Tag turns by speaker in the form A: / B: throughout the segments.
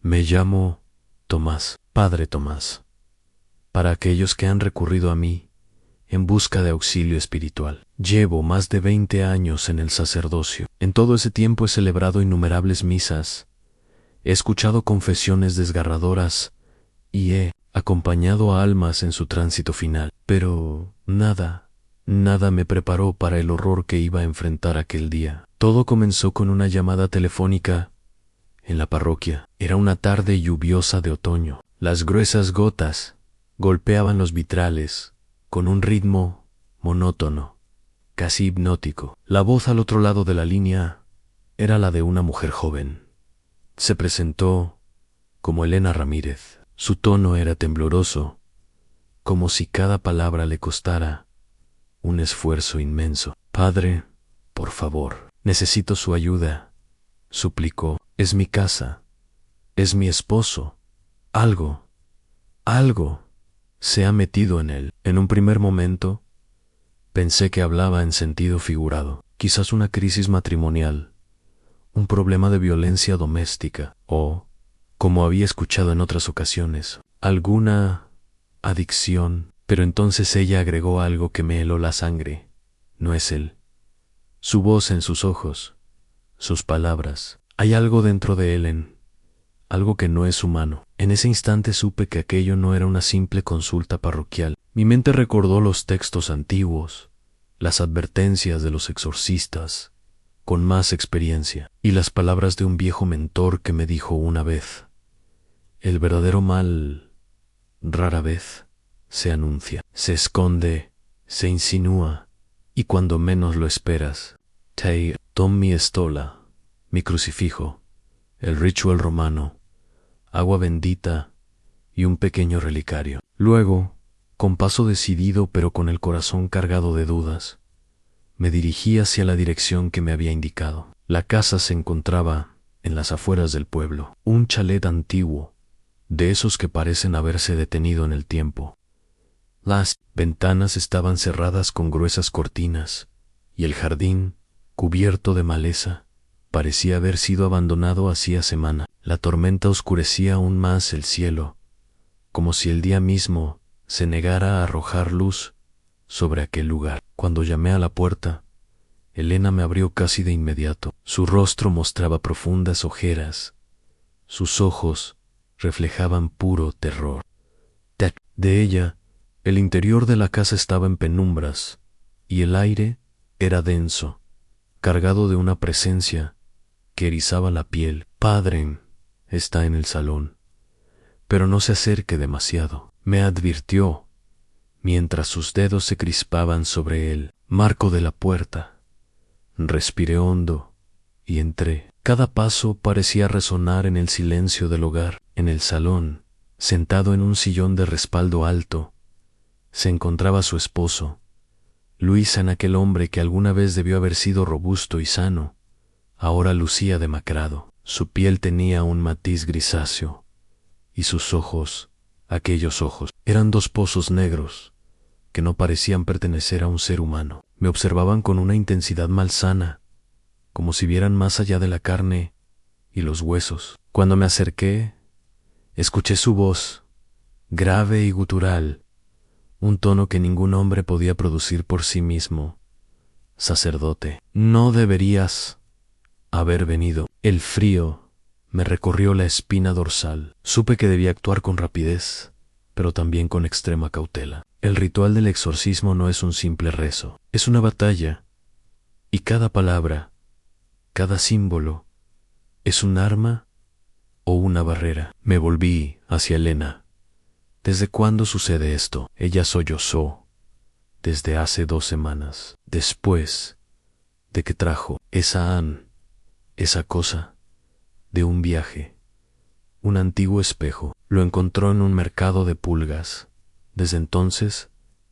A: Me llamo Tomás, Padre Tomás, para aquellos que han recurrido a mí en busca de auxilio espiritual. Llevo más de 20 años en el sacerdocio. En todo ese tiempo he celebrado innumerables misas, he escuchado confesiones desgarradoras y he acompañado a almas en su tránsito final. Pero nada me preparó para el horror que iba a enfrentar aquel día. Todo comenzó con una llamada telefónica en la parroquia. Era una tarde lluviosa de otoño. Las gruesas gotas golpeaban los vitrales con un ritmo monótono, casi hipnótico. La voz al otro lado de la línea era la de una mujer joven. Se presentó como Elena Ramírez. Su tono era tembloroso, como si cada palabra le costara un esfuerzo inmenso. Padre, por favor, necesito su ayuda, suplicó. Es mi casa, es mi esposo. Algo se ha metido en él. En un primer momento, pensé que hablaba en sentido figurado. Quizás una crisis matrimonial, un problema de violencia doméstica o, como había escuchado en otras ocasiones, alguna adicción. Pero entonces ella agregó algo que me heló la sangre. No es él. Su voz en sus ojos, sus palabras. Hay algo dentro de Ellen, algo que no es humano. En ese instante supe que aquello no era una simple consulta parroquial. Mi mente recordó los textos antiguos, las advertencias de los exorcistas, con más experiencia, y las palabras de un viejo mentor que me dijo una vez: el verdadero mal rara vez se anuncia, se esconde, se insinúa, y cuando menos lo esperas. Tom mi estola, mi crucifijo, el ritual romano, agua bendita y un pequeño relicario. Luego, con paso decidido pero con el corazón cargado de dudas, me dirigí hacia la dirección que me había indicado. La casa se encontraba en las afueras del pueblo, un chalet antiguo, de esos que parecen haberse detenido en el tiempo. Las ventanas estaban cerradas con gruesas cortinas, y el jardín, cubierto de maleza, parecía haber sido abandonado hacía semana. La tormenta oscurecía aún más el cielo, como si el día mismo se negara a arrojar luz sobre aquel lugar. Cuando llamé a la puerta, Elena me abrió casi de inmediato. Su rostro mostraba profundas ojeras, sus ojos reflejaban puro terror. De ella, el interior de la casa estaba en penumbras, y el aire era denso, cargado de una presencia que erizaba la piel. Padre está en el salón, pero no se acerque demasiado, me advirtió, mientras sus dedos se crispaban sobre el marco de la puerta. Respiré hondo y entré. Cada paso parecía resonar en el silencio del hogar. En el salón, sentado en un sillón de respaldo alto, se encontraba su esposo, Luis. En aquel hombre que alguna vez debió haber sido robusto y sano, ahora lucía demacrado. Su piel tenía un matiz grisáceo, y sus ojos, aquellos ojos, eran dos pozos negros que no parecían pertenecer a un ser humano. Me observaban con una intensidad malsana, como si vieran más allá de la carne y los huesos. Cuando me acerqué, escuché su voz, grave y gutural, un tono que ningún hombre podía producir por sí mismo. Sacerdote, no deberías haber venido. El frío me recorrió la espina dorsal. Supe que debía actuar con rapidez, pero también con extrema cautela. El ritual del exorcismo no es un simple rezo, es una batalla, y cada palabra, cada símbolo, es un arma o una barrera. Me volví hacia Elena. ¿Desde cuándo sucede esto? Ella sollozó. Desde hace 2 semanas, después de que trajo esa cosa, de un viaje, un antiguo espejo. Lo encontró en un mercado de pulgas. Desde entonces,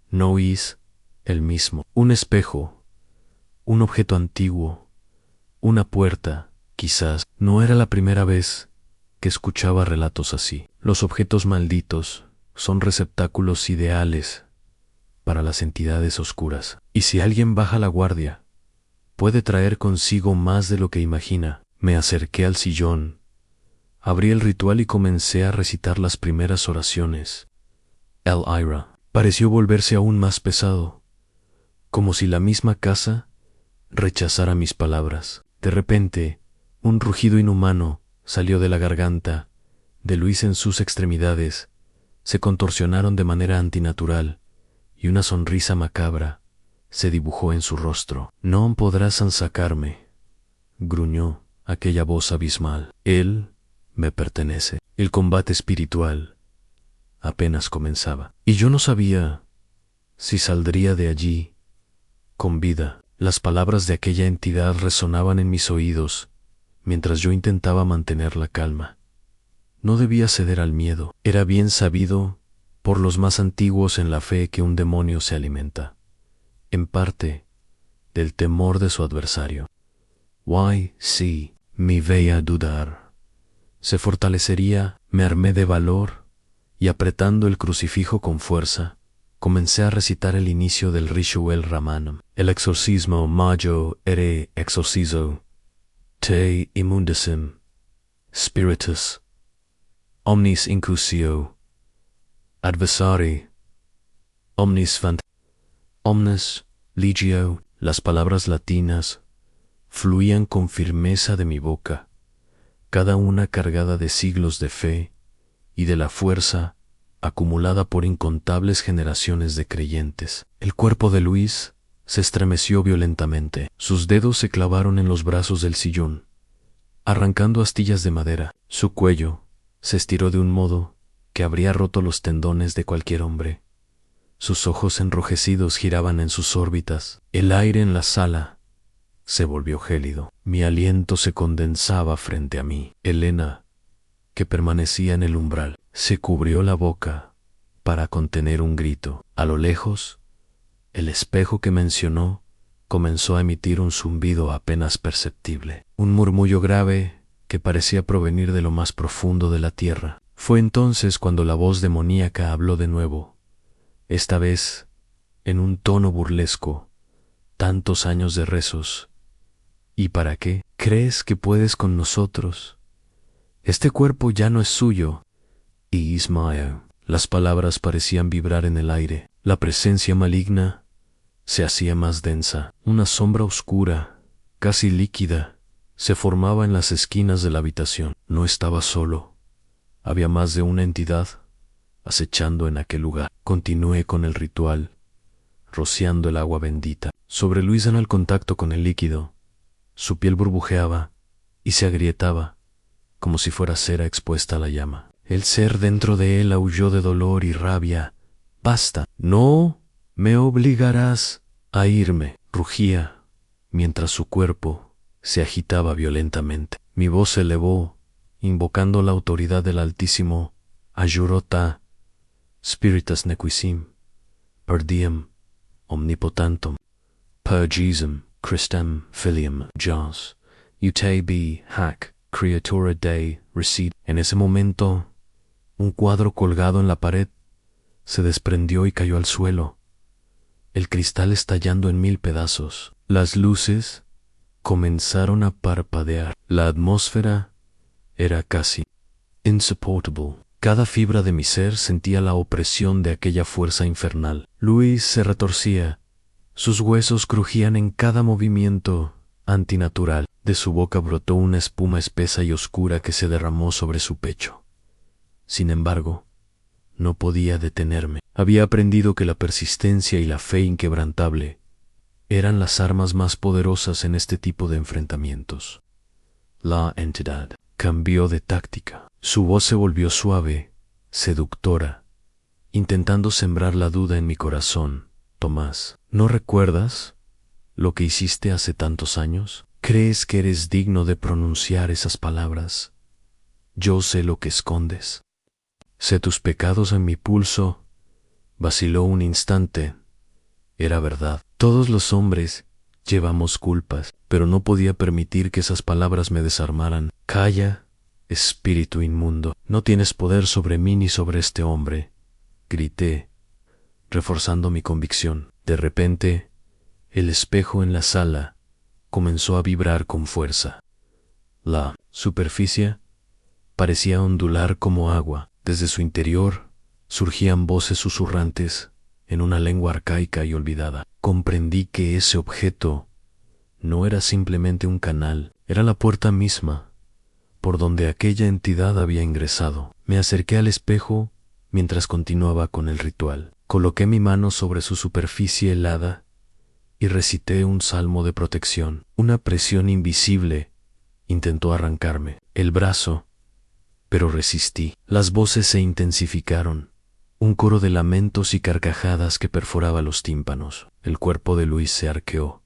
A: no es el mismo. Un espejo, un objeto antiguo, una puerta, quizás. No era la primera vez que escuchaba relatos así. Los objetos malditos son receptáculos ideales para las entidades oscuras. Y si alguien baja la guardia, puede traer consigo más de lo que imagina. Me acerqué al sillón, Abrí el ritual y comencé a recitar las primeras oraciones. El Ira pareció volverse aún más pesado, como si la misma casa rechazara mis palabras. De repente, un rugido inhumano salió de la garganta de Luis. En sus extremidades se contorsionaron de manera antinatural y una sonrisa macabra se dibujó en su rostro. «No podrás sacarme», gruñó aquella voz abismal. «Él me pertenece». El combate espiritual apenas comenzaba, y yo no sabía si saldría de allí con vida. Las palabras de aquella entidad resonaban en mis oídos mientras yo intentaba mantener la calma. No debía ceder al miedo. Era bien sabido por los más antiguos en la fe que un demonio se alimenta, en parte, del temor de su adversario. Sí, me veía dudar. Se fortalecería. Me armé de valor y, apretando el crucifijo con fuerza, comencé a recitar el inicio del Ritual Ramanam. El exorcismo mayo ere exorcizo te immundicem spiritus omnis incusio adversari omnis omnes legio. Las palabras latinas fluían con firmeza de mi boca, cada una cargada de siglos de fe y de la fuerza acumulada por incontables generaciones de creyentes. El cuerpo de Luis se estremeció violentamente. Sus dedos se clavaron en los brazos del sillón, arrancando astillas de madera. Su cuello se estiró de un modo que habría roto los tendones de cualquier hombre. Sus ojos enrojecidos giraban en sus órbitas. El aire en la sala se volvió gélido. Mi aliento se condensaba frente a mí. Elena, que permanecía en el umbral, se cubrió la boca para contener un grito. A lo lejos, el espejo que mencionó comenzó a emitir un zumbido apenas perceptible, un murmullo grave que parecía provenir de lo más profundo de la tierra. Fue entonces cuando la voz demoníaca habló de nuevo, esta vez en un tono burlesco. «Tantos años de rezos. ¿Y para qué? ¿Crees que puedes con nosotros? Este cuerpo ya no es suyo». Y Ismael. Las palabras parecían vibrar en el aire. La presencia maligna se hacía más densa. Una sombra oscura, casi líquida, se formaba en las esquinas de la habitación. No estaba solo. Había más de una entidad acechando en aquel lugar. Continué con el ritual, rociando el agua bendita sobre Luis. En el contacto con el líquido, su piel burbujeaba y se agrietaba como si fuera cera expuesta a la llama. El ser dentro de él aulló de dolor y rabia. «¡Basta! ¡No me obligarás a irme!», rugía, mientras su cuerpo se agitaba violentamente. Mi voz se elevó, invocando la autoridad del Altísimo. «Ayurota spiritus nequisim per diem omnipotentum per Jesum Christem filium Jas ute be hac creatura Dei recid». En ese momento, un cuadro colgado en la pared se desprendió y cayó al suelo, el cristal estallando en 1000 pedazos. Las luces comenzaron a parpadear. La atmósfera era casi insupportable. Cada fibra de mi ser sentía la opresión de aquella fuerza infernal. Luis se retorcía. Sus huesos crujían en cada movimiento antinatural. De su boca brotó una espuma espesa y oscura que se derramó sobre su pecho. Sin embargo, no podía detenerme. Había aprendido que la persistencia y la fe inquebrantable eran las armas más poderosas en este tipo de enfrentamientos. La entidad cambió de táctica. Su voz se volvió suave, seductora, intentando sembrar la duda en mi corazón. «Tomás, ¿no recuerdas lo que hiciste hace tantos años? ¿Crees que eres digno de pronunciar esas palabras? Yo sé lo que escondes. Sé tus pecados en mi pulso». Vaciló un instante. Era verdad. Todos los hombres llevamos culpas, pero no podía permitir que esas palabras me desarmaran. «Calla, espíritu inmundo. No tienes poder sobre mí ni sobre este hombre», grité, reforzando mi convicción. De repente, el espejo en la sala comenzó a vibrar con fuerza. La superficie parecía ondular como agua. Desde su interior surgían voces susurrantes en una lengua arcaica y olvidada. Comprendí que ese objeto no era simplemente un canal, era la puerta misma por donde aquella entidad había ingresado. Me acerqué al espejo mientras continuaba con el ritual. Coloqué mi mano sobre su superficie helada y recité un salmo de protección. Una presión invisible intentó arrancarme el brazo, pero resistí. Las voces se intensificaron, un coro de lamentos y carcajadas que perforaba los tímpanos. El cuerpo de Luis se arqueó,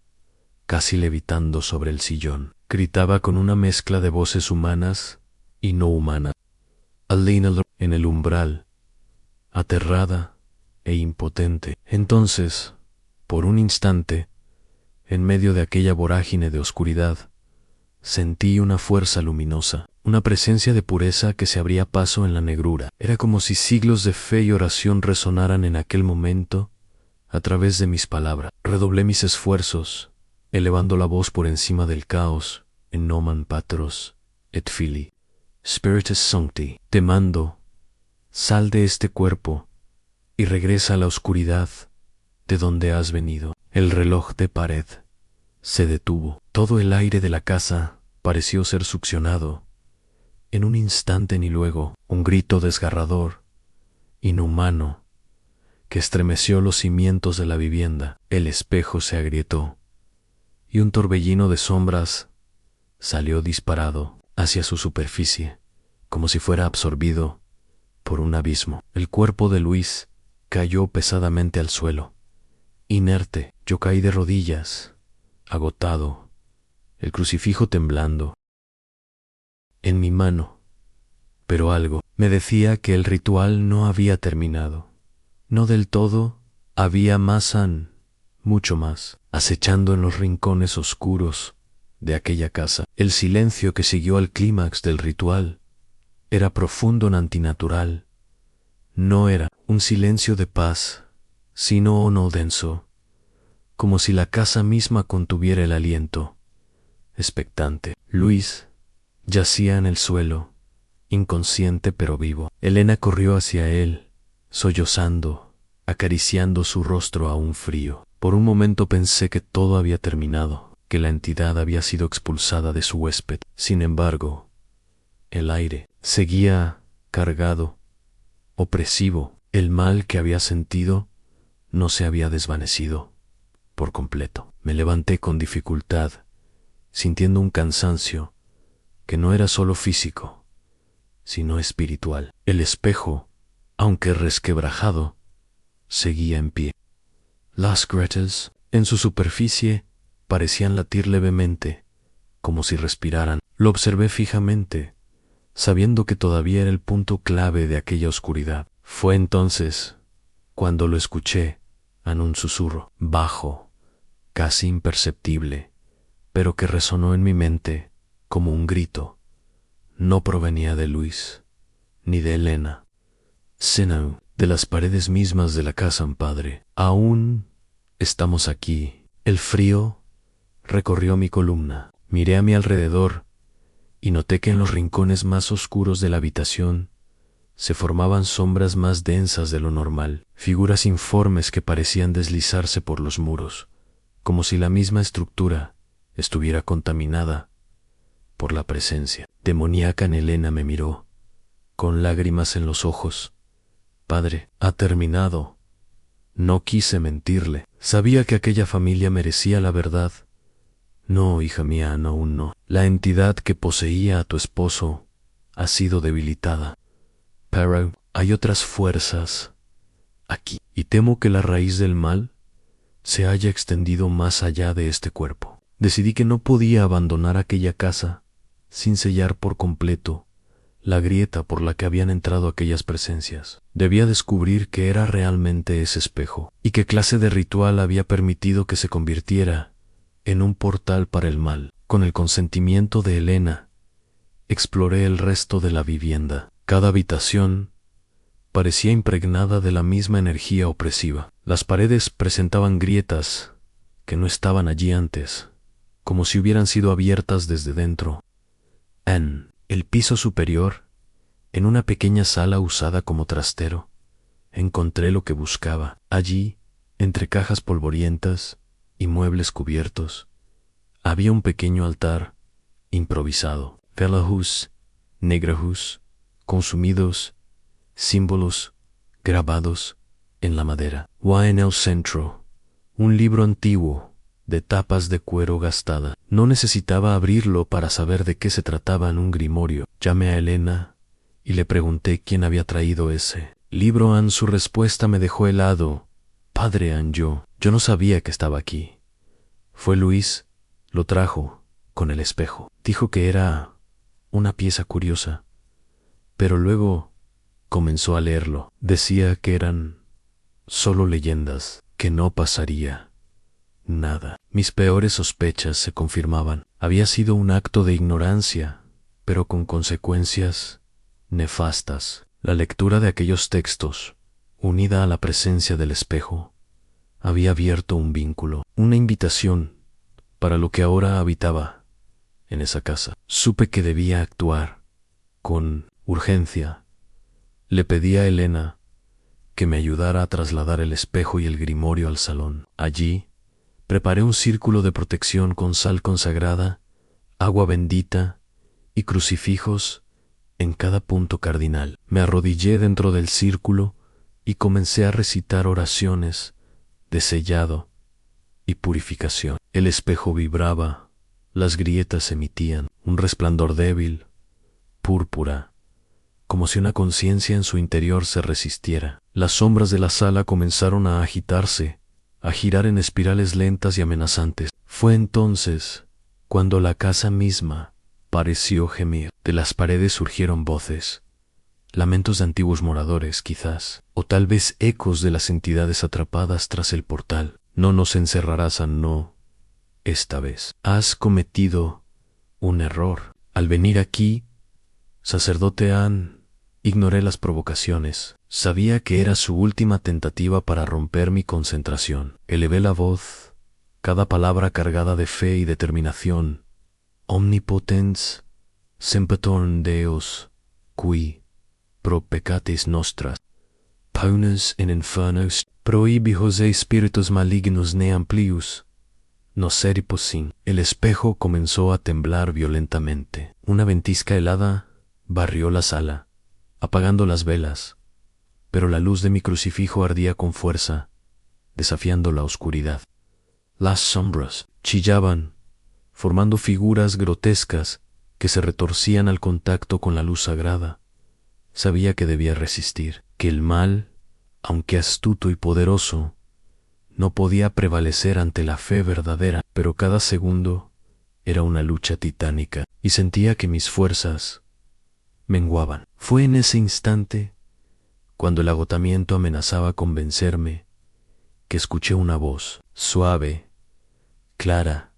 A: casi levitando sobre el sillón. Gritaba con una mezcla de voces humanas y no humanas. Alina en el umbral, aterrada e impotente. Entonces, por un instante, en medio de aquella vorágine de oscuridad, sentí una fuerza luminosa, una presencia de pureza que se abría paso en la negrura. Era como si siglos de fe y oración resonaran en aquel momento a través de mis palabras. Redoblé mis esfuerzos, elevando la voz por encima del caos, en Nomen Patros et Filii Spiritus Sancti. Te mando, sal de este cuerpo y regresa a la oscuridad de donde has venido. El reloj de pared se detuvo. Todo el aire de la casa pareció ser succionado en un instante, y luego un grito desgarrador, inhumano, que estremeció los cimientos de la vivienda. El espejo se agrietó y un torbellino de sombras salió disparado hacia su superficie, como si fuera absorbido por un abismo. El cuerpo de Luis cayó pesadamente al suelo. Inerte, yo caí de rodillas, agotado, el crucifijo temblando en mi mano. Pero algo me decía que el ritual no había terminado. No del todo, había más, mucho más, acechando en los rincones oscuros de aquella casa. El silencio que siguió al clímax del ritual era profundo y antinatural. No era un silencio de paz, sino uno denso, como si la casa misma contuviera el aliento, expectante. Luis yacía en el suelo, inconsciente pero vivo. Elena corrió hacia él, sollozando, acariciando su rostro aún frío. Por un momento pensé que todo había terminado, que la entidad había sido expulsada de su huésped. Sin embargo, el aire seguía cargado, opresivo. El mal que había sentido no se había desvanecido por completo. Me levanté con dificultad, sintiendo un cansancio que no era solo físico, sino espiritual. El espejo, aunque resquebrajado, seguía en pie. Las grietas en su superficie parecían latir levemente, como si respiraran. Lo observé fijamente, sabiendo que todavía era el punto clave de aquella oscuridad. Fue entonces cuando lo escuché en un susurro, bajo, casi imperceptible, pero que resonó en mi mente como un grito. No provenía de Luis, ni de Elena, sino de las paredes mismas de la casa, padre. Aún estamos aquí. El frío recorrió mi columna. Miré a mi alrededor y noté que en los rincones más oscuros de la habitación se formaban sombras más densas de lo normal, figuras informes que parecían deslizarse por los muros, como si la misma estructura estuviera contaminada por la presencia demoníaca. Elena me miró, con lágrimas en los ojos. Padre, ha terminado. No quise mentirle. Sabía que aquella familia merecía la verdad. No, hija mía, no, aún no. La entidad que poseía a tu esposo ha sido debilitada. Pero hay otras fuerzas aquí, y temo que la raíz del mal se haya extendido más allá de este cuerpo. Decidí que no podía abandonar aquella casa sin sellar por completo la grieta por la que habían entrado aquellas presencias. Debía descubrir qué era realmente ese espejo, y qué clase de ritual había permitido que se convirtiera en un portal para el mal. Con el consentimiento de Elena, exploré el resto de la vivienda. Cada habitación parecía impregnada de la misma energía opresiva. Las paredes presentaban grietas que no estaban allí antes, como si hubieran sido abiertas desde dentro. En el piso superior En una pequeña sala usada como trastero, encontré lo que buscaba. Allí, entre cajas polvorientas y muebles cubiertos, había un pequeño altar improvisado. Velahus, negrahus, consumidos, símbolos grabados en la madera. En el centro, un libro antiguo, de tapas de cuero gastada. No necesitaba abrirlo para saber de qué se trataba en un grimorio. Llamé a Elena y le pregunté quién había traído ese libro. Su respuesta me dejó helado. Padre yo no sabía que estaba aquí. Fue Luis, lo trajo con el espejo. Dijo que era una pieza curiosa, pero luego comenzó a leerlo. Decía que eran solo leyendas, que no pasaría nada. Mis peores sospechas se confirmaban. Había sido un acto de ignorancia, pero con consecuencias nefastas. La lectura de aquellos textos, unida a la presencia del espejo, había abierto un vínculo, una invitación para lo que ahora habitaba en esa casa. Supe que debía actuar con urgencia. Le pedí a Elena que me ayudara a trasladar el espejo y el grimorio al salón. Allí, preparé un círculo de protección con sal consagrada, agua bendita y crucifijos en cada punto cardinal. Me arrodillé dentro del círculo y comencé a recitar oraciones de sellado y purificación. El espejo vibraba, las grietas emitían un resplandor débil, púrpura, como si una conciencia en su interior se resistiera. Las sombras de la sala comenzaron a agitarse, a girar en espirales lentas y amenazantes. Fue entonces cuando la casa misma pareció gemir. De las paredes surgieron voces, lamentos de antiguos moradores, quizás, o tal vez ecos de las entidades atrapadas tras el portal. No nos encerrarás, no, esta vez. Has cometido un error. Al venir aquí, sacerdote ignoré las provocaciones. Sabía que era su última tentativa para romper mi concentración. Elevé la voz, cada palabra cargada de fe y determinación. Omnipotens, sempetorn Deus, qui, pro peccatis nostras, paunes in infernos, prohibi Jose spiritus malignos ne amplius, nocere possin. El espejo comenzó a temblar violentamente. Una ventisca helada barrió la sala, apagando las velas, pero la luz de mi crucifijo ardía con fuerza, desafiando la oscuridad. Las sombras chillaban, formando figuras grotescas que se retorcían al contacto con la luz sagrada. Sabía que debía resistir, que el mal, aunque astuto y poderoso, no podía prevalecer ante la fe verdadera, pero cada segundo era una lucha titánica, y sentía que mis fuerzas menguaban. Fue en ese instante, cuando el agotamiento amenazaba con vencerme, que escuché una voz, suave, clara,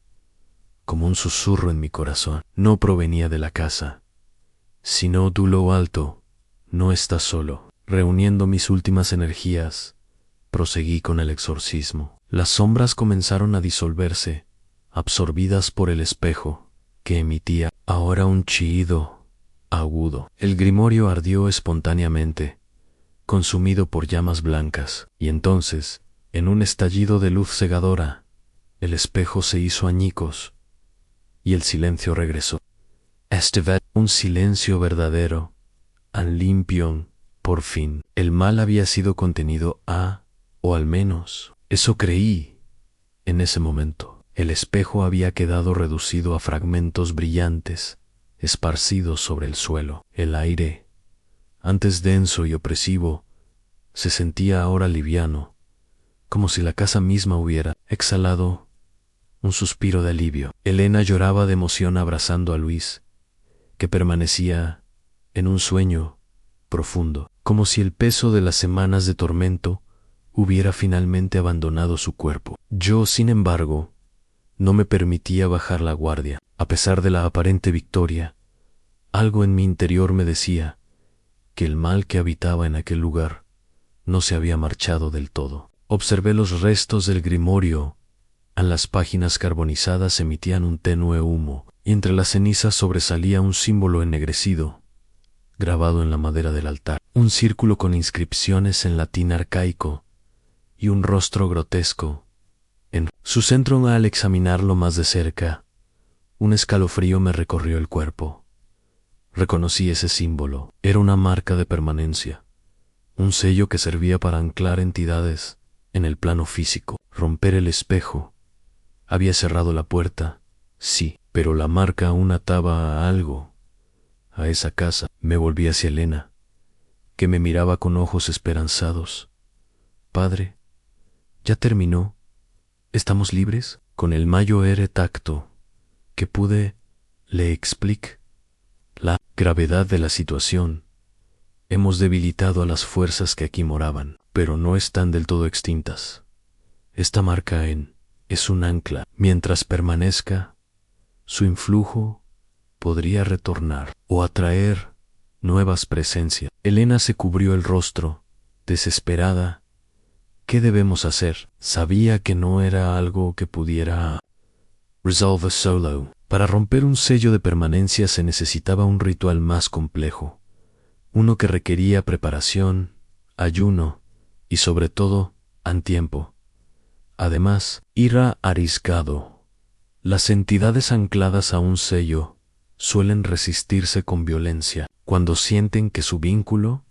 A: como un susurro en mi corazón. No provenía de la casa, sino de lo alto. No estás solo. Reuniendo mis últimas energías, proseguí con el exorcismo. Las sombras comenzaron a disolverse, absorbidas por el espejo, que emitía ahora un chillido agudo. El grimorio ardió espontáneamente, consumido por llamas blancas, y entonces, en un estallido de luz cegadora, el espejo se hizo añicos, y el silencio regresó. Un silencio verdadero, an limpion, por fin. El mal había sido contenido o al menos, eso creí en ese momento. El espejo había quedado reducido a fragmentos brillantes, esparcidos sobre el suelo. El aire, antes denso y opresivo, se sentía ahora liviano, como si la casa misma hubiera exhalado un suspiro de alivio. Elena lloraba de emoción abrazando a Luis, que permanecía en un sueño profundo, como si el peso de las semanas de tormento hubiera finalmente abandonado su cuerpo. Yo, sin embargo, no me permitía bajar la guardia. A pesar de la aparente victoria, algo en mi interior me decía que el mal que habitaba en aquel lugar no se había marchado del todo. Observé los restos del grimorio. En las páginas carbonizadas emitían un tenue humo, y entre las cenizas sobresalía un símbolo ennegrecido, grabado en la madera del altar, un círculo con inscripciones en latín arcaico y un rostro grotesco en su centro. Al examinarlo más de cerca, un escalofrío me recorrió el cuerpo. Reconocí ese símbolo. Era una marca de permanencia, un sello que servía para anclar entidades en el plano físico. Romper el espejo. Había cerrado la puerta, sí, pero la marca aún ataba a algo, a esa casa. Me volví hacia Elena, que me miraba con ojos esperanzados. Padre, ¿ya terminó? ¿Estamos libres? Con el mayor tacto que pude, le expliqué la gravedad de la situación. Hemos debilitado a las fuerzas que aquí moraban, pero no están del todo extintas. Esta marca es un ancla. Mientras permanezca, su influjo podría retornar o atraer nuevas presencias. Elena se cubrió el rostro, desesperada. ¿Qué debemos hacer? Sabía que no era algo que pudiera resolver solo. Para romper un sello de permanencia se necesitaba un ritual más complejo, uno que requería preparación, ayuno y sobre todo, tiempo. Además, era arriesgado. Las entidades ancladas a un sello suelen resistirse con violencia cuando sienten que su vínculo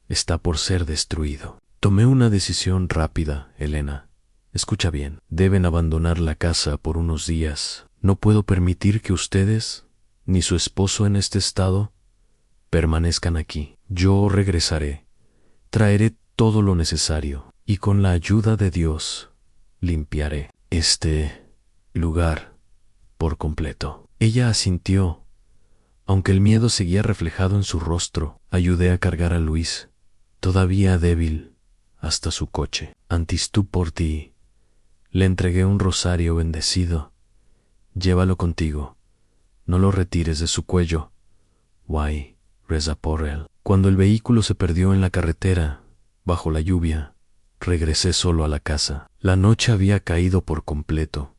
A: está por ser destruido. Tomé una decisión rápida, Elena. Escucha bien, deben abandonar la casa por unos días. No puedo permitir que ustedes, ni su esposo en este estado, permanezcan aquí. Yo regresaré, traeré todo lo necesario y con la ayuda de Dios limpiaré este lugar por completo. Ella asintió, aunque el miedo seguía reflejado en su rostro. Ayudé a cargar a Luis, todavía débil, hasta su coche. Antes tú por ti. Le entregué un rosario bendecido. Llévalo contigo. No lo retires de su cuello. Guay, reza por él. Cuando el vehículo se perdió en la carretera, bajo la lluvia, regresé solo a la casa. La noche había caído por completo,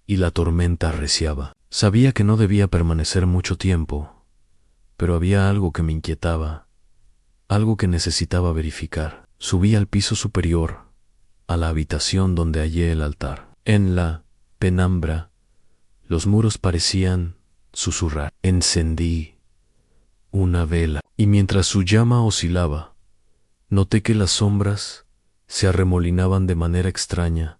A: y la tormenta arreciaba. Sabía que no debía permanecer mucho tiempo, pero había algo que me inquietaba, algo que necesitaba verificar. Subí al piso superior, a la habitación donde hallé el altar. En la penumbra, los muros parecían susurrar. Encendí una vela, y mientras su llama oscilaba, noté que las sombras se arremolinaban de manera extraña.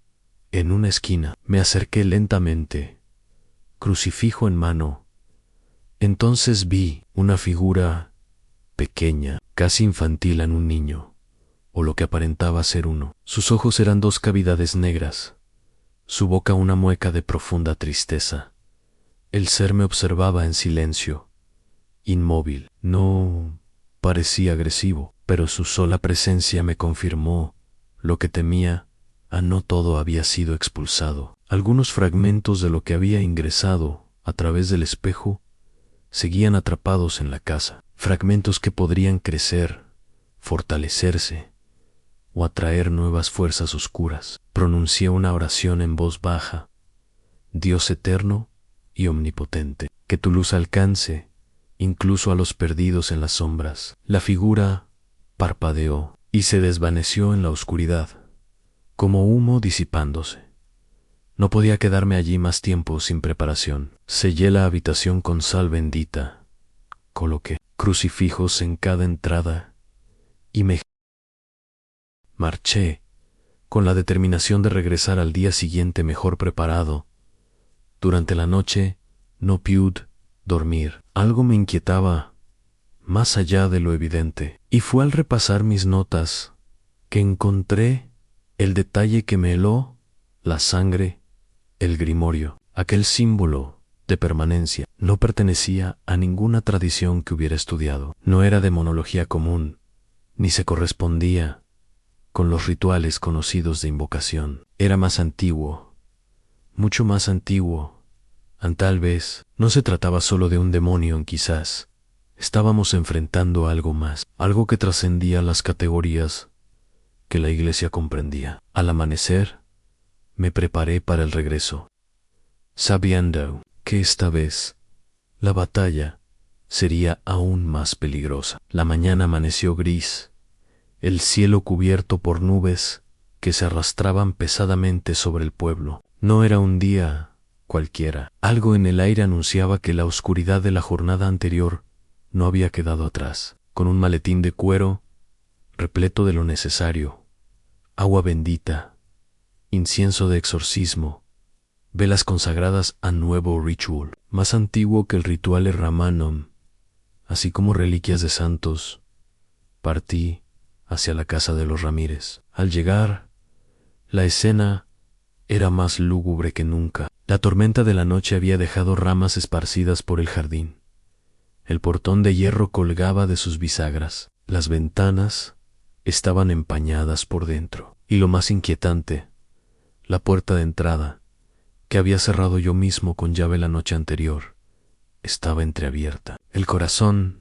A: En una esquina me acerqué lentamente, crucifijo en mano. Entonces vi una figura pequeña, casi infantil en un niño, o lo que aparentaba ser uno. Sus ojos eran dos cavidades negras, su boca una mueca de profunda tristeza. El ser me observaba en silencio, inmóvil. No parecía agresivo, pero su sola presencia me confirmó lo que temía. No todo había sido expulsado. Algunos fragmentos de lo que había ingresado a través del espejo seguían atrapados en la casa. Fragmentos que podrían crecer, fortalecerse o atraer nuevas fuerzas oscuras. Pronuncié una oración en voz baja. Dios eterno y omnipotente, que tu luz alcance incluso a los perdidos en las sombras. La figura parpadeó y se desvaneció en la oscuridad, como humo disipándose. No podía quedarme allí más tiempo sin preparación. Sellé la habitación con sal bendita, coloqué crucifijos en cada entrada y me marché con la determinación de regresar al día siguiente mejor preparado. Durante la noche no pude dormir. Algo me inquietaba, más allá de lo evidente, y fue al repasar mis notas que encontré el detalle que me heló la sangre. El grimorio, aquel símbolo de permanencia, no pertenecía a ninguna tradición que hubiera estudiado. No era de demonología común, ni se correspondía con los rituales conocidos de invocación. Era más antiguo, mucho más antiguo. Tal vez no se trataba solo de un demonio, quizás estábamos enfrentando algo más, algo que trascendía las categorías que la iglesia comprendía. Al amanecer, me preparé para el regreso, sabiendo que esta vez la batalla sería aún más peligrosa. La mañana amaneció gris, el cielo cubierto por nubes que se arrastraban pesadamente sobre el pueblo. No era un día cualquiera. Algo en el aire anunciaba que la oscuridad de la jornada anterior no había quedado atrás. Con un maletín de cuero repleto de lo necesario, agua bendita, incienso de exorcismo, velas consagradas a nuevo ritual, más antiguo que el ritual Hermanom, así como reliquias de santos, partí hacia la casa de los Ramírez. Al llegar, la escena era más lúgubre que nunca. La tormenta de la noche había dejado ramas esparcidas por el jardín. El portón de hierro colgaba de sus bisagras. Las ventanas estaban empañadas por dentro. Y lo más inquietante, la puerta de entrada, que había cerrado yo mismo con llave la noche anterior, estaba entreabierta. El corazón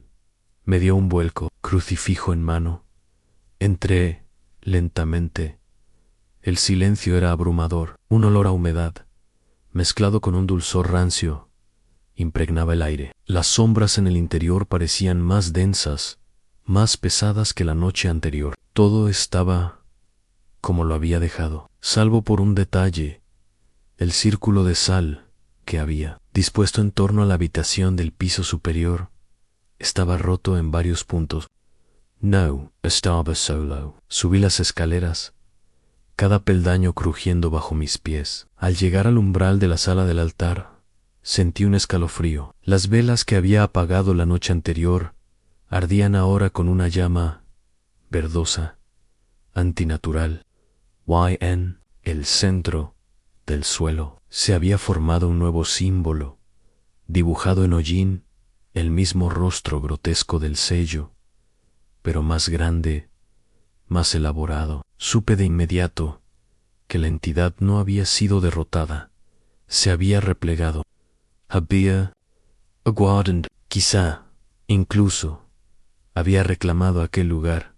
A: me dio un vuelco. Crucifijo en mano, entré lentamente. El silencio era abrumador. Un olor a humedad, mezclado con un dulzor rancio, impregnaba el aire. Las sombras en el interior parecían más densas, más pesadas que la noche anterior. Todo estaba como lo había dejado, salvo por un detalle: el círculo de sal que había dispuesto en torno a la habitación del piso superior estaba roto en varios puntos. No estaba solo. Subí las escaleras, cada peldaño crujiendo bajo mis pies. Al llegar al umbral de la sala del altar, sentí un escalofrío. Las velas que había apagado la noche anterior ardían ahora con una llama verdosa, antinatural. En el centro del suelo se había formado un nuevo símbolo, dibujado en hollín, el mismo rostro grotesco del sello, pero más grande, más elaborado. Supe de inmediato que la entidad no había sido derrotada, se había replegado. Había aguardado, quizá, incluso, había reclamado aquel lugar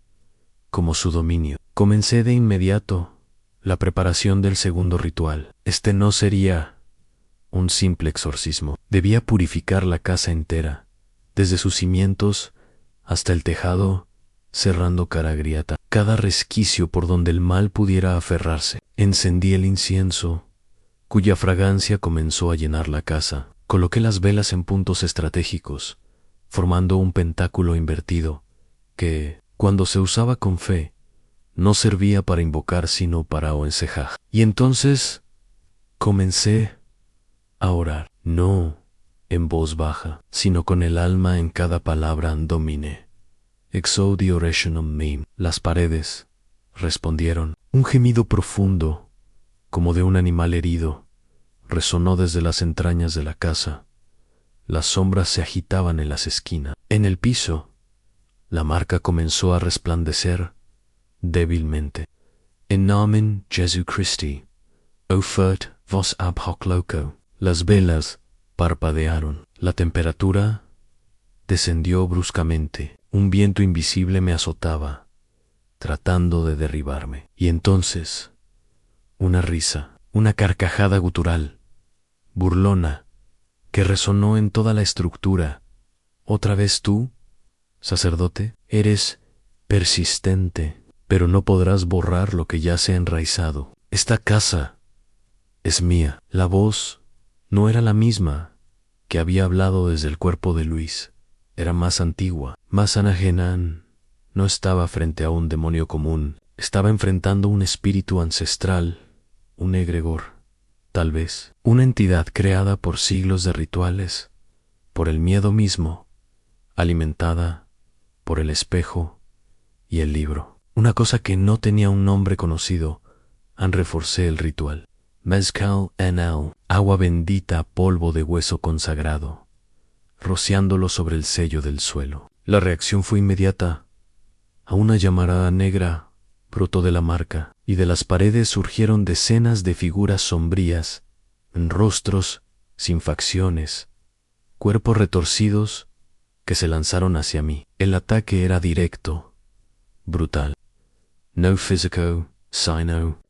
A: como su dominio. Comencé de inmediato la preparación del segundo ritual. Este no sería un simple exorcismo. Debía purificar la casa entera, desde sus cimientos hasta el tejado, cerrando cada grieta, cada resquicio por donde el mal pudiera aferrarse. Encendí el incienso, cuya fragancia comenzó a llenar la casa. Coloqué las velas en puntos estratégicos, formando un pentáculo invertido que, cuando se usaba con fe, no servía para invocar sino para encejar. Y entonces comencé a orar, no en voz baja, sino con el alma en cada palabra. Domine exaudi orationem meam. Las paredes respondieron. Un gemido profundo, como de un animal herido, resonó desde las entrañas de la casa. Las sombras se agitaban en las esquinas. En el piso, la marca comenzó a resplandecer débilmente. En nomen Jesu Christi, offert vos ab hoc loco. Las velas parpadearon. La temperatura descendió bruscamente. Un viento invisible me azotaba, tratando de derribarme. Y entonces, una risa, una carcajada gutural, burlona, que resonó en toda la estructura. ¿Otra vez tú, sacerdote? Eres persistente, pero no podrás borrar lo que ya se ha enraizado. Esta casa es mía. La voz no era la misma que había hablado desde el cuerpo de Luis. Era más antigua, más ajena. No estaba frente a un demonio común. Estaba enfrentando un espíritu ancestral, un egregor, tal vez, una entidad creada por siglos de rituales, por el miedo mismo, alimentada por el espejo y el libro. Una cosa que no tenía un nombre conocido. Reforcé el ritual. Mezcal NL, agua bendita, polvo de hueso consagrado, rociándolo sobre el sello del suelo. La reacción fue inmediata. A una llamarada negra brotó de la marca, y de las paredes surgieron decenas de figuras sombrías, en rostros sin facciones, cuerpos retorcidos que se lanzaron hacia mí. El ataque era directo, brutal. No physico, sino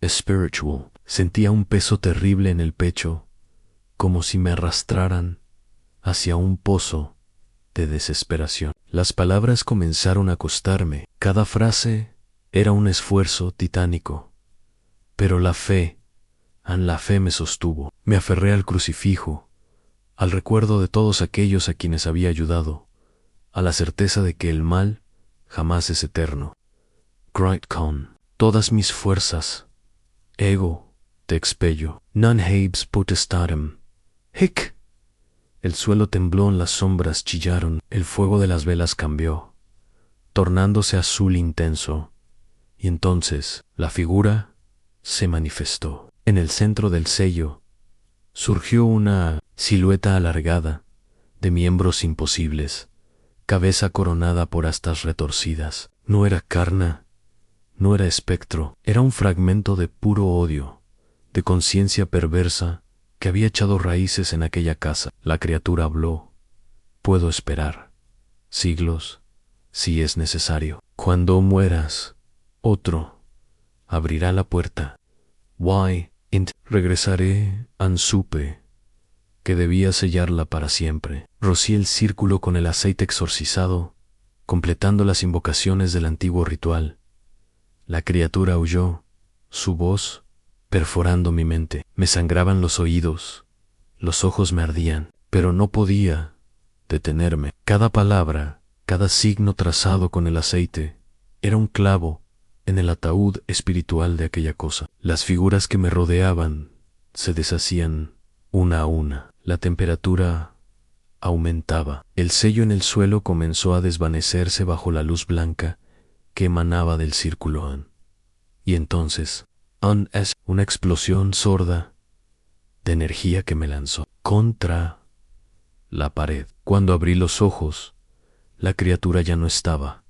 A: spiritual. Sentía un peso terrible en el pecho, como si me arrastraran hacia un pozo de desesperación. Las palabras comenzaron a costarme. Cada frase era un esfuerzo titánico. Pero la fe me sostuvo. Me aferré al crucifijo, al recuerdo de todos aquellos a quienes había ayudado, a la certeza de que el mal jamás es eterno. Gright con todas mis fuerzas, ego, te expello. Non habes potestatem. Hic. El suelo tembló, las sombras chillaron, el fuego de las velas cambió, tornándose azul intenso, y entonces la figura se manifestó. En el centro del sello surgió una silueta alargada, de miembros imposibles, cabeza coronada por astas retorcidas. No era carne, no era espectro, era un fragmento de puro odio, de conciencia perversa que había echado raíces en aquella casa. La criatura habló. Puedo esperar siglos, si es necesario. Cuando mueras, otro abrirá la puerta. Regresaré, supe que debía sellarla para siempre. Rocié el círculo con el aceite exorcizado, completando las invocaciones del antiguo ritual. La criatura aulló, su voz perforando mi mente. Me sangraban los oídos, los ojos me ardían, pero no podía detenerme. Cada palabra, cada signo trazado con el aceite, era un clavo en el ataúd espiritual de aquella cosa. Las figuras que me rodeaban se deshacían una a una. La temperatura aumentaba. El sello en el suelo comenzó a desvanecerse bajo la luz blanca que emanaba del círculo. Y entonces, es una explosión sorda de energía que me lanzó contra la pared. Cuando abrí los ojos, la criatura ya no estaba.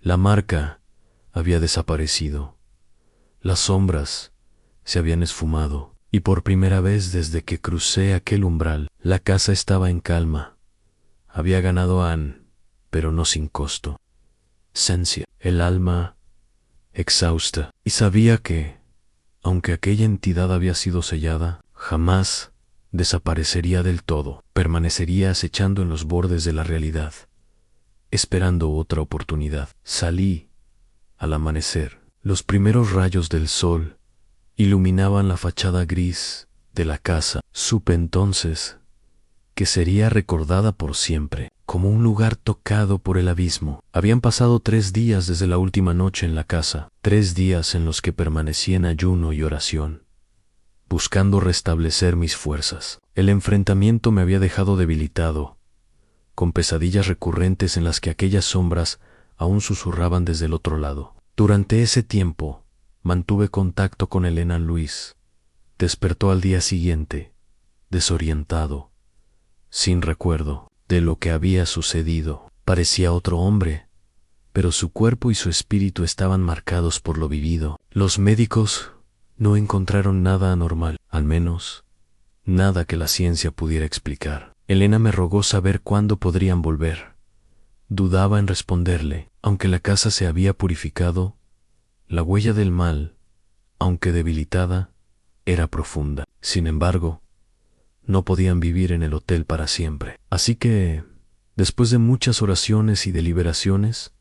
A: La marca había desaparecido. Las sombras se habían esfumado, y por primera vez desde que crucé aquel umbral, la casa estaba en calma. Había ganado Anne, pero no sin costo. Sencia, el alma exhausta, y sabía que, aunque aquella entidad había sido sellada, jamás desaparecería del todo. Permanecería acechando en los bordes de la realidad, esperando otra oportunidad. Salí al amanecer. Los primeros rayos del sol iluminaban la fachada gris de la casa. Supe entonces que sería recordada por siempre, como un lugar tocado por el abismo. Habían pasado 3 días desde la última noche en la casa, 3 días en los que permanecí en ayuno y oración, buscando restablecer mis fuerzas. El enfrentamiento me había dejado debilitado, con pesadillas recurrentes en las que aquellas sombras aún susurraban desde el otro lado. Durante ese tiempo, mantuve contacto con Elena. Luis despertó al día siguiente, desorientado, sin recuerdo de lo que había sucedido. Parecía otro hombre, pero su cuerpo y su espíritu estaban marcados por lo vivido. Los médicos no encontraron nada anormal, al menos nada que la ciencia pudiera explicar. Elena me rogó saber cuándo podrían volver. Dudaba en responderle. Aunque la casa se había purificado, la huella del mal, aunque debilitada, era profunda. Sin embargo, no podían vivir en el hotel para siempre. Así que, después de muchas oraciones y deliberaciones,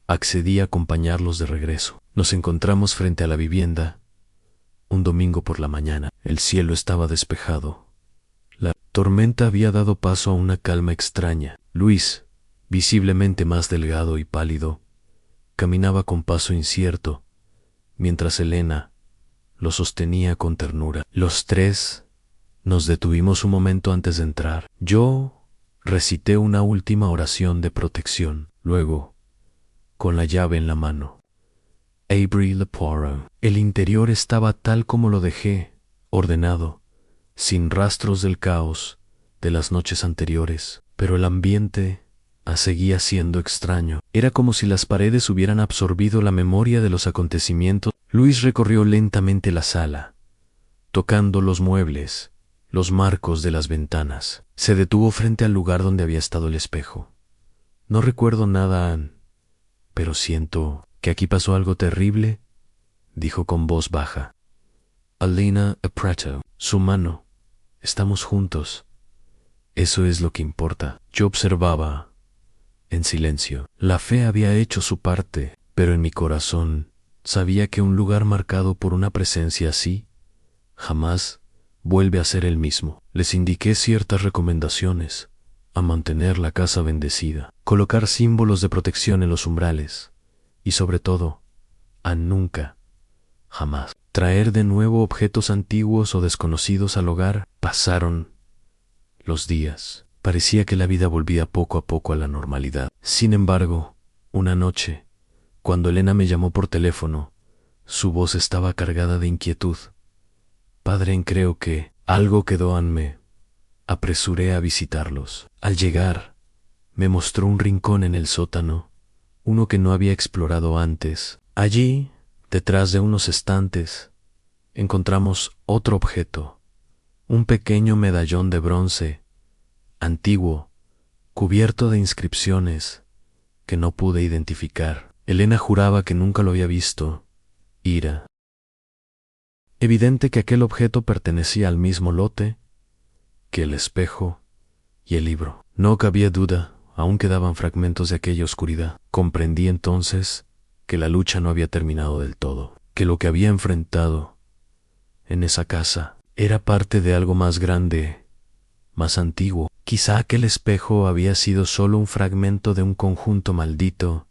A: accedí a acompañarlos de regreso. Nos encontramos frente a la vivienda, un domingo por la mañana. El cielo estaba despejado. La tormenta había dado paso a una calma extraña. Luis, visiblemente más delgado y pálido, caminaba con paso incierto, mientras Elena lo sostenía con ternura. Los 3 nos detuvimos un momento antes de entrar. Yo recité una última oración de protección. Luego, con la llave en la mano, abrí la puerta. El interior estaba tal como lo dejé, ordenado, sin rastros del caos de las noches anteriores, pero el ambiente seguía siendo extraño. Era como si las paredes hubieran absorbido la memoria de los acontecimientos. Luis recorrió lentamente la sala, tocando los muebles, los marcos de las ventanas. Se detuvo frente al lugar donde había estado el espejo. No recuerdo nada, Anne, pero siento que aquí pasó algo terrible, dijo con voz baja. Elena apretó su mano. Estamos juntos. Eso es lo que importa. Yo observaba en silencio. La fe había hecho su parte, pero en mi corazón sabía que un lugar marcado por una presencia así jamás vuelve a ser el mismo. Les indiqué ciertas recomendaciones: a mantener la casa bendecida, colocar símbolos de protección en los umbrales y, sobre todo, a nunca, jamás, traer de nuevo objetos antiguos o desconocidos al hogar. Pasaron los días. Parecía que la vida volvía poco a poco a la normalidad. Sin embargo, una noche, cuando Elena me llamó por teléfono, su voz estaba cargada de inquietud. Padre, creo que algo quedó en me apresuré a visitarlos. Al llegar, me mostró un rincón en el sótano, uno que no había explorado antes. Allí, detrás de unos estantes, encontramos otro objeto, un pequeño medallón de bronce, antiguo, cubierto de inscripciones que no pude identificar. Elena juraba que nunca lo había visto. Era evidente que aquel objeto pertenecía al mismo lote que el espejo y el libro. No cabía duda, aún quedaban fragmentos de aquella oscuridad. Comprendí entonces que la lucha no había terminado del todo, que lo que había enfrentado en esa casa era parte de algo más grande, más antiguo. Quizá aquel espejo había sido solo un fragmento de un conjunto maldito,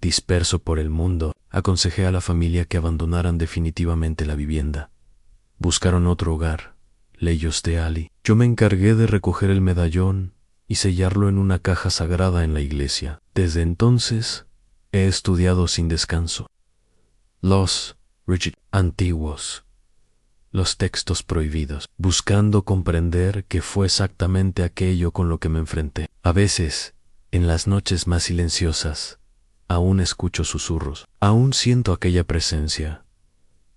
A: disperso por el mundo. Aconsejé a la familia que abandonaran definitivamente la vivienda. Buscaron otro hogar, leyos de Ali. Yo me encargué de recoger el medallón y sellarlo en una caja sagrada en la iglesia. Desde entonces he estudiado sin descanso los antiguos, los textos prohibidos, buscando comprender qué fue exactamente aquello con lo que me enfrenté. A veces, en las noches más silenciosas, aún escucho susurros, aún siento aquella presencia,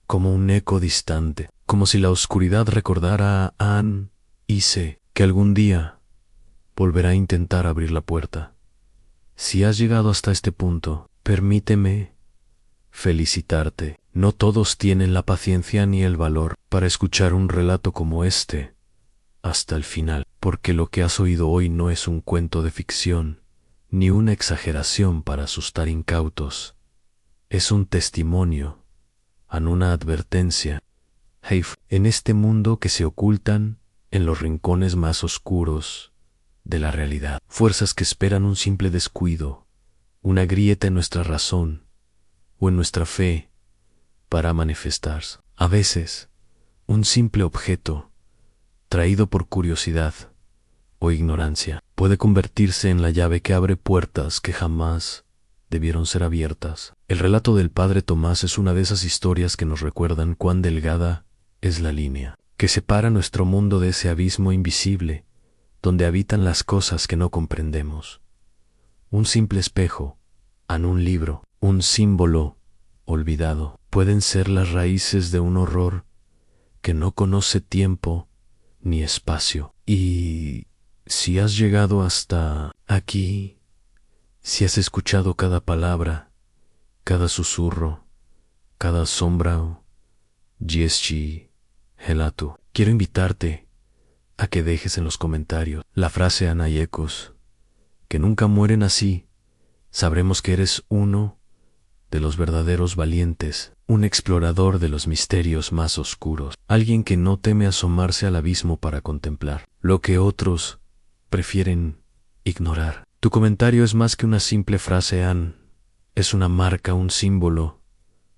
A: como un eco distante, como si la oscuridad recordara a Anne, y sé que algún día volverá a intentar abrir la puerta. Si has llegado hasta este punto, permíteme felicitarte. No todos tienen la paciencia ni el valor para escuchar un relato como este hasta el final, porque lo que has oído hoy no es un cuento de ficción, ni una exageración para asustar incautos. Es un testimonio, una advertencia. En este mundo que se ocultan en los rincones más oscuros de la realidad, fuerzas que esperan un simple descuido, una grieta en nuestra razón o en nuestra fe para manifestarse. A veces, un simple objeto, traído por curiosidad o ignorancia, puede convertirse en la llave que abre puertas que jamás debieron ser abiertas. El relato del padre Tomás es una de esas historias que nos recuerdan cuán delgada es la línea que separa nuestro mundo de ese abismo invisible donde habitan las cosas que no comprendemos. Un simple espejo, un libro, un símbolo olvidado, pueden ser las raíces de un horror que no conoce tiempo ni espacio. Y si has llegado hasta aquí, si has escuchado cada palabra, cada susurro, cada sombra o GSG Helatu, quiero invitarte a que dejes en los comentarios la frase Anayecos, que nunca mueren así. Sabremos que eres uno de los verdaderos valientes, un explorador de los misterios más oscuros, alguien que no teme asomarse al abismo para contemplar lo que otros prefieren ignorar. Tu comentario es más que una simple frase, Anne. Es una marca, un símbolo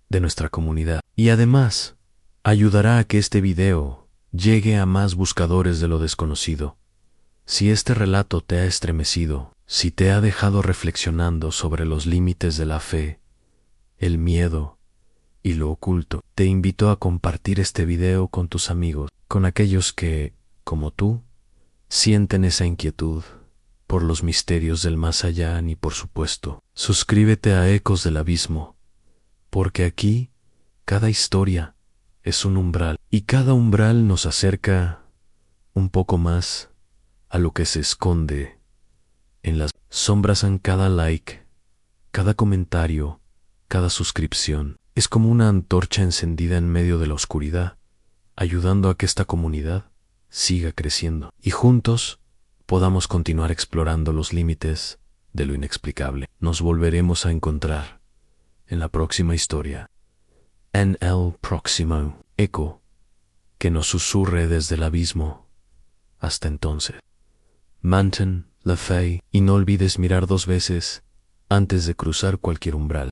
A: de nuestra comunidad. Y además, ayudará a que este video llegue a más buscadores de lo desconocido. Si este relato te ha estremecido, si te ha dejado reflexionando sobre los límites de la fe, el miedo y lo oculto, te invito a compartir este video con tus amigos, con aquellos que, como tú, sienten esa inquietud por los misterios del más allá. Y por supuesto, suscríbete a Ecos del Abismo, porque aquí cada historia es un umbral, y cada umbral nos acerca un poco más a lo que se esconde en las sombras. En cada like, cada comentario, cada suscripción, es como una antorcha encendida en medio de la oscuridad, ayudando a que esta comunidad siga creciendo y juntos podamos continuar explorando los límites de lo inexplicable. Nos volveremos a encontrar en la próxima historia. En el próximo eco que nos susurre desde el abismo. Hasta entonces, mantén la fe y no olvides mirar 2 veces antes de cruzar cualquier umbral.